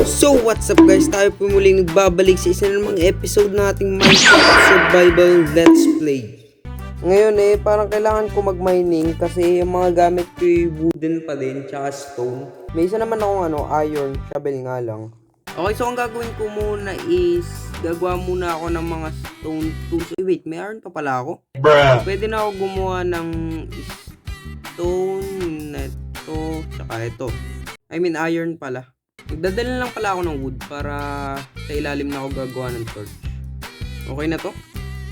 So what's up guys, tayo po muling nagbabalik sa isa namang episode ng ating Minecraft Survival Let's Play. Ngayon parang kailangan ko mag-mining kasi yung mga gamit ko wooden pa din, tsaka stone. May isa naman akong iron, shovel nga lang. Okay, so ang gagawin ko muna is gagawa muna ako ng mga stone tools. Wait, may iron pa pala ako? Bruh. Pwede na ako gumawa ng stone na ito, tsaka ito. I mean iron pala. Magdadala lang pala ako ng wood para sa ilalim na ako gagawa ng torch. Okay na to?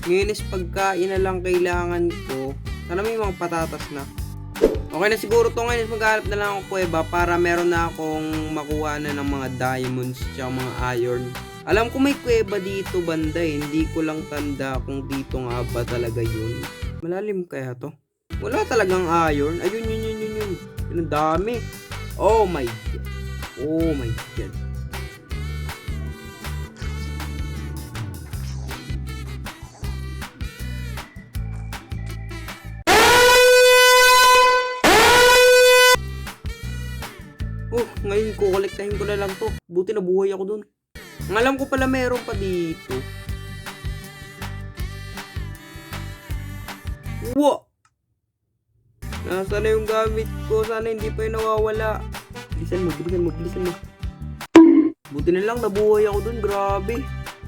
Ngayon is pagkain na lang kailangan ko. Sana may mga patatas na. Okay na siguro to. Ngayon is maghanap na lang ako kuweba para meron na akong makuha na ng mga diamonds tsaka mga iron. Alam ko may kuweba dito banda hindi ko lang tanda kung dito nga ba talaga yun. Malalim kaya to? Wala talagang iron. Ayun yun. Yun ang dami. Oh my god. Oh my god. Ngayon kukolektahin ko na lang to. Buti nabuhay ako dun. Ang alam ko pala meron pa dito. Wow! Nasaan na yung gamit ko? Sana hindi pa yung nawawala. Bilisan mo. Buti na lang, nabuhay ako dun. Grabe.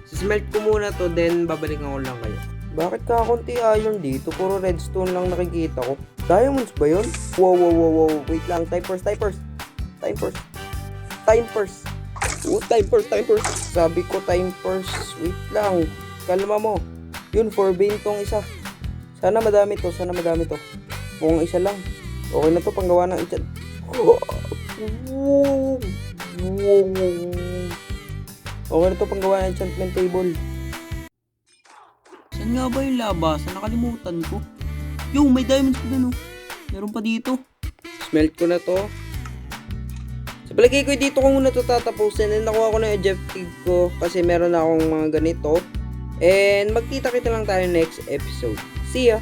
Smelt ko muna to, then babalikan ko lang kayo. Bakit kakunti iron dito? Puro redstone lang nakikita ko. Diamonds ba yun? Wow. Wait lang. Time first. Oh, time first. Sabi ko time first. Wait lang. Kalma mo. Yun, 4 vein tong isa. Sana madami to. Kung isa lang. Okay na to, panggawa ng enchant. Wow. Okay na to, panggawa ng enchantment table. Saan nga ba yung labasan? Nakalimutan ko. Yo, may diamonds pa dun. Meron pa dito. Smelt ko na to. Sa palagay ko dito ko muna to tatapusin. And nakuha ko na yung objective ko kasi meron na akong mga ganito. And magkita-kita lang tayo next episode. See ya!